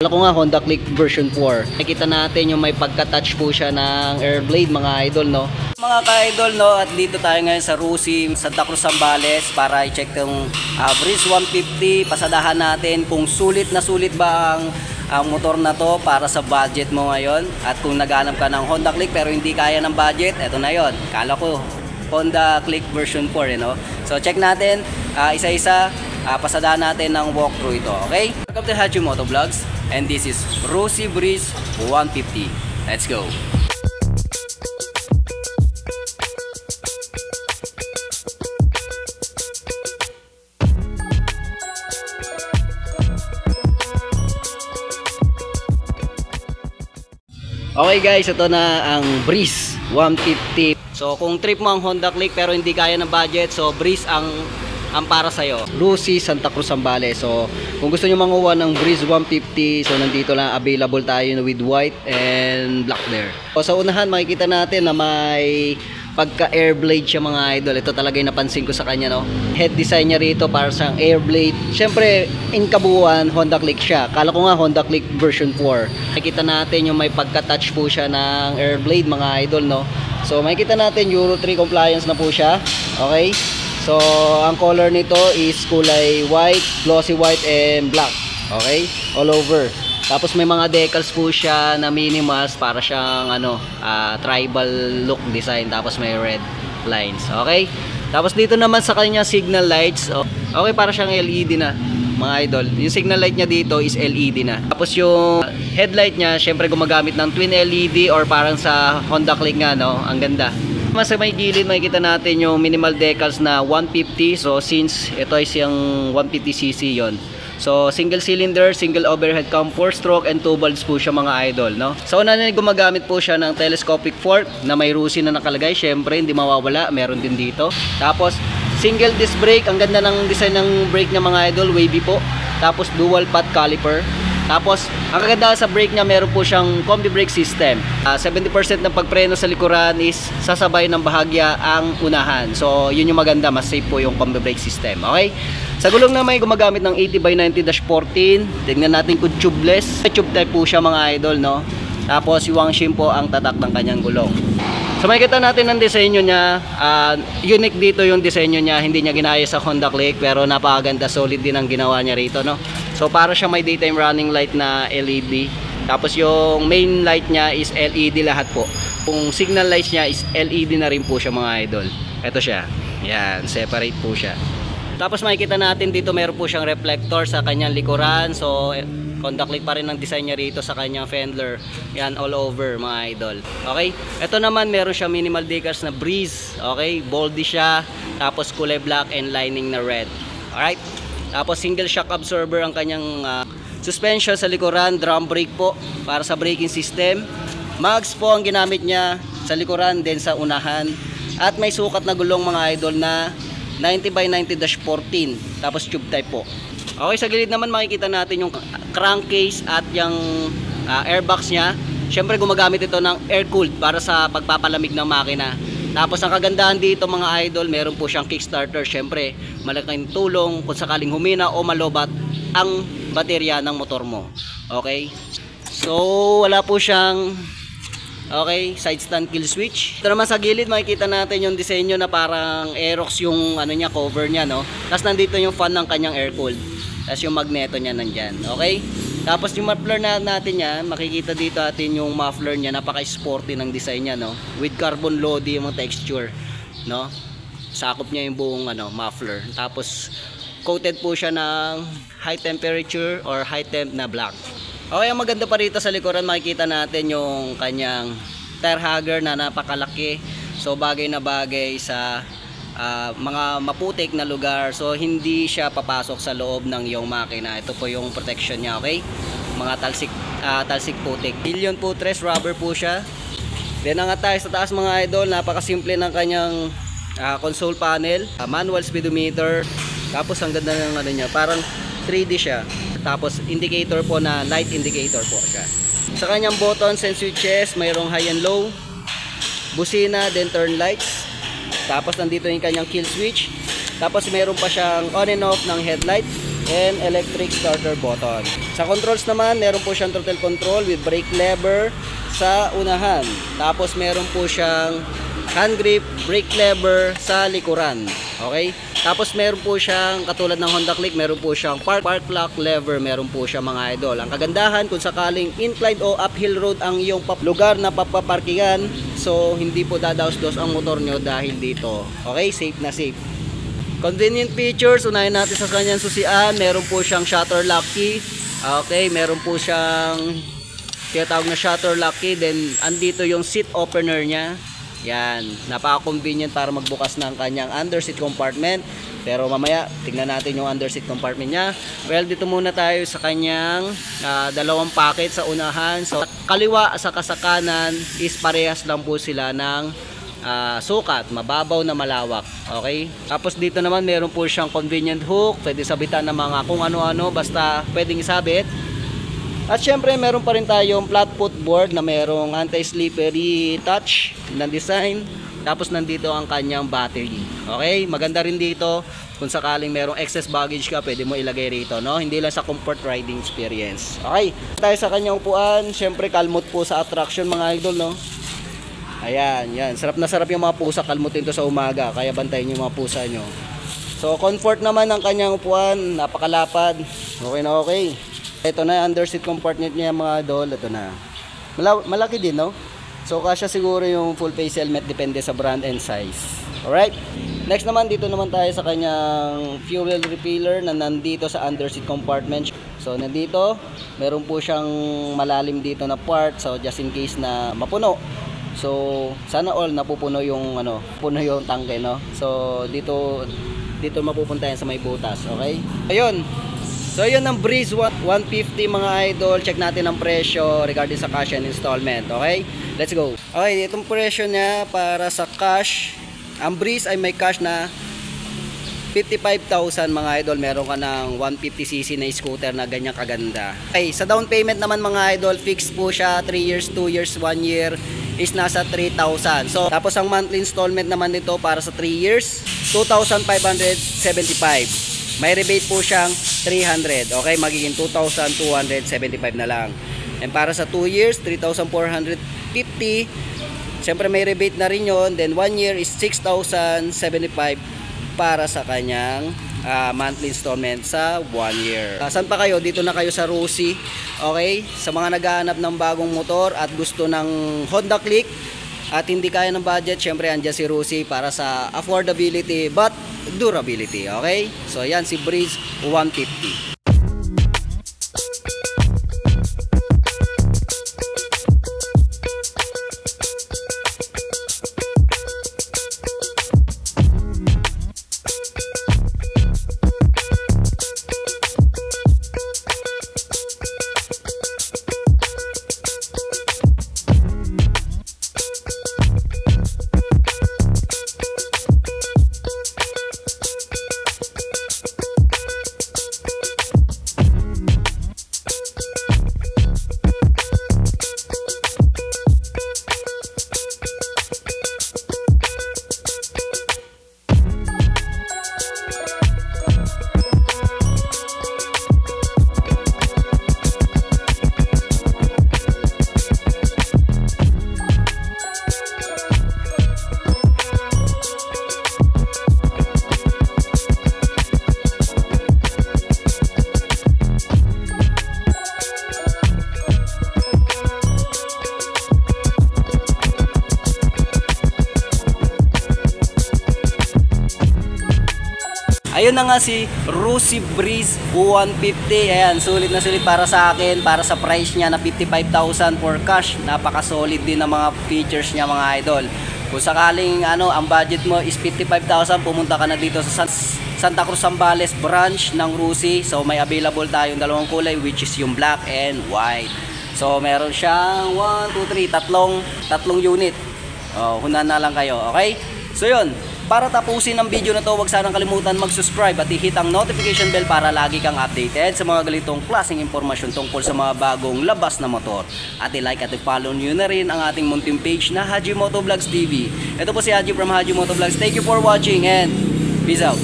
Alam ko nga Honda Click version 4. Nakita natin yung may pagka-touch po siya ng air blade mga idol, no? Mga ka-idol, no, at dito tayo ngayon sa Rusi, Santa Cruz, Zambales para i-check yung Breeze 150. Pasadahan natin kung sulit na sulit ba ang motor na to para sa budget mo ngayon. At kung naghanap ka ng Honda Click pero hindi kaya ng budget, eto na yon. Kala ko Honda Click version 4, no? So check natin isa-isa. Pasadahan natin ng walkthrough ito, okay? Welcome to Hachi Moto Vlogs, and this is Rusi Breeze 150. Let's go! Okay guys, ito na ang Breeze 150. So kung trip mo ang Honda Click pero hindi kaya ng budget, so Breeze ang para sa'yo. Rusi, Santa Cruz, Zambales. So kung gusto nyo manguha ng Breeze 150, so nandito lang available tayo with white and black there. So sa unahan makikita natin na may pagka air blade siya mga idol. Ito talaga yung napansin ko sa kanya, no? Head design niya rito para sa air blade. Siyempre in kabuuan Honda Click siya. Kala ko nga Honda Click version 4. Makikita natin yung may pagka-touch po siya ng air blade mga idol, no? So makikita natin Euro 3 compliance na po siya. Okay? So ang color nito is kulay white, glossy white and black. Okay? All over. Tapos may mga decals po siya na minimals para siyang tribal look design. Tapos may red lines. Okay? Tapos dito naman sa kanya signal lights. Okay, para siyang LED na mga idol. Yung signal light niya dito is LED na. Tapos yung headlight niya, syempre gumagamit ng twin LED or parang sa Honda Click nga, no? Ang ganda. Mas sa may gilid makikita natin yung minimal decals na 150. So since ito is yung 150cc yon. So single cylinder, single overhead cam, 4-stroke and 2 valves po siya mga idol, no? So una na gumagamit po siya ng telescopic fork na may Rusi na nakalagay. Syempre hindi mawawala, meron din dito. Tapos single disc brake, ang ganda ng design ng brake niya mga idol, wavy po. Tapos dual path caliper. Tapos ang kaganda sa brake niya, meron po siyang combi brake system. 70% ng pagpreno sa likuran is sasabay ng bahagya ang unahan. So yun yung maganda, mas safe po yung combi brake system. Okay? Sa gulong na may gumagamit ng 80/90-14. Tingnan natin kung tubeless. Tube type po siya mga idol, no? Tapos yung Wangshin po ang tatak ng kanyang gulong. So makikita natin ang disenyo niya. Unique dito yung disenyo niya. Hindi niya ginaya sa Honda Click pero napakaganda, solid din ang ginawa niya rito, no? So para siya may daytime running light na LED. Tapos yung main light niya is LED lahat po. Kung signal lights niya is LED na rin po siya mga idol. Ito siya. Yan, separate po siya. Tapos makikita natin dito meron po siyang reflector sa kanyang likuran. So Honda Click pa rin ang design niya rito sa kanyang fender. Yan, all over mga idol. Okay? Ito naman meron siya minimal decals na Breeze. Okay? Boldy siya. Tapos kulay black and lining na red. Alright? Tapos single shock absorber ang kanyang suspension sa likuran. Drum brake po para sa braking system. Mags po ang ginamit niya sa likuran din sa unahan. At may sukat na gulong mga idol na 90/90-14. Tapos tube type po. Okay, sa gilid naman makikita natin yung crankcase at yung airbox niya. Siyempre gumagamit ito ng air cooled para sa pagpapalamig ng makina. Tapos ang kagandahan dito mga idol, meron po siyang kickstarter. Siyempre malaking tulong kung sakaling humina o malobat ang baterya ng motor mo. Okay, so wala po siyang side stand kill switch. Ito naman sa gilid makikita natin yung disenyo na parang Aerox yung niya, cover niya, no? Tapos nandito yung fan ng kanyang air cooled. Tapos yung magneto niya nandyan. Okay? Tapos yung muffler natin niya, makikita dito natin yung muffler niya, napaka-sporty ng design niya, no? With carbon lodi yung texture, no? Sakop niya yung buong muffler. Tapos coated po siya ng high temperature or high temp na black. Okay, ang maganda pa rito sa likuran, makikita natin yung kanyang tire hugger na napakalaki. So bagay na bagay sa mga maputik na lugar. So hindi siya papasok sa loob ng iyong makina. Ito po yung protection niya, okay? Mga talsik putik. Million footrest rubber po siya. Then angat tayo sa taas mga idol, napakasimple ng kanyang console panel, manual speedometer. Tapos ang ganda ng niya, parang 3D siya. Tapos indicator po na light indicator po siya. Sa kanyang buttons and switches, mayroong high and low, busina, then turn lights. Tapos nandito yung kanyang kill switch. Tapos mayroon pa siyang on and off ng headlight. and electric starter button. Sa controls naman, meron po siyang throttle control with brake lever sa unahan. Tapos meron po siyang hand grip, brake lever sa likuran. Okay? Tapos meron po siyang, katulad ng Honda Click, meron po siyang park lock lever, meron po siya mga idol. Ang kagandahan, kung sakaling inclined o uphill road ang iyong lugar na papaparkingan, so hindi po dadaos-dos ang motor nyo dahil dito. Okay? Safe na safe. Convenient features, unahin natin sa kanyang susian. Meron po siyang shutter lock key. Okay, meron po siyang tinatawag na shutter lock key. Then andito yung seat opener niya. Yan, napaka-convenient para magbukas ng kanyang underseat compartment. Pero mamaya, tingnan natin yung underseat compartment niya. Well, dito muna tayo sa kanyang dalawang pocket sa unahan. So, kaliwa sa kasakanan is parehas lang po sila ng sukat, mababaw na malawak. Okay? Tapos dito naman meron po siyang convenient hook, pwede sabitan ng mga kung ano-ano, basta pwedeng isabit. At syempre meron pa rin tayong flat footboard na merong anti-slippery touch na design. Tapos nandito ang kanyang battery. Okay? Maganda rin dito kung sakaling merong excess baggage ka, pwede mo ilagay rito, no? Hindi lang sa comfort riding experience. Okay? Tayo sa kanyang upuan, syempre kalmot po sa attraction mga idol, no? Ayan, yan. Sarap na sarap yung mga pusa, kalmutin to sa umaga, kaya bantayin yung mga pusa nyo. So, comfort naman ng kanyang upuan, napakalapad. Okay na okay. Ito na, underseat compartment niya mga idol, ito na. Malaki din, no? So, kasya siguro yung full face helmet, depende sa brand and size. Alright? Next naman, dito naman tayo sa kanyang fuel refiller na nandito sa underseat compartment. So, nandito, meron po siyang malalim dito na part, so just in case na mapuno. So, sana all napupuno yung puno yung tangke, no? So, dito mapupunta yan sa may butas, okay? Ayun. So, yun ang Breeze 150 mga idol. Check natin ang presyo regarding sa cash and installment, okay? Let's go. Okay, itong presyo niya para sa cash. Ang Breeze ay may cash na 55,000 mga idol. Meron ka ng 150cc na scooter na ganyan kaganda. Okay, sa down payment naman mga idol, fixed po siya 3 years, 2 years, 1 year is nasa 3,000. So, tapos ang monthly installment naman nito para sa 3 years, 2,575. May rebate po siyang 300. Okay, magiging 2,275 na lang. And para sa 2 years, 3,450. Siyempre may rebate na rin yon. Then 1 year is 6,075 para sa kanyang monthly installment sa 1 year. Saan pa kayo? Dito na kayo sa Rusi. Okay? Sa mga naghahanap ng bagong motor at gusto ng Honda Click at hindi kaya ng budget, syempre andyan si Rusi para sa affordability but durability. Okay? So yan si Breeze 150. Ayun na nga si Rusi Breeze 150. Ayan, sulit na sulit para sa akin, para sa price niya na 55,000 for cash. Napaka-solid din ng mga features niya mga idol. Kung sakaling ang budget mo is 55,000, pumunta ka na dito sa Santa Cruz Zambales branch ng Rusi. So may available tayong dalawang kulay, which is yung black and white. So meron siyang 1, 2, 3, tatlong unit. Hunan na lang kayo, okay? So yun, para tapusin ang video na to, huwag sanang kalimutan mag-subscribe at i-hit ang notification bell para lagi kang updated sa mga ganitong klaseng impormasyon tungkol sa mga bagong labas na motor. At i-like at i-follow nyo na rin ang ating munting page na Haji Motovlogs TV. Ito po si Haji from Haji Motovlogs. Thank you for watching and peace out.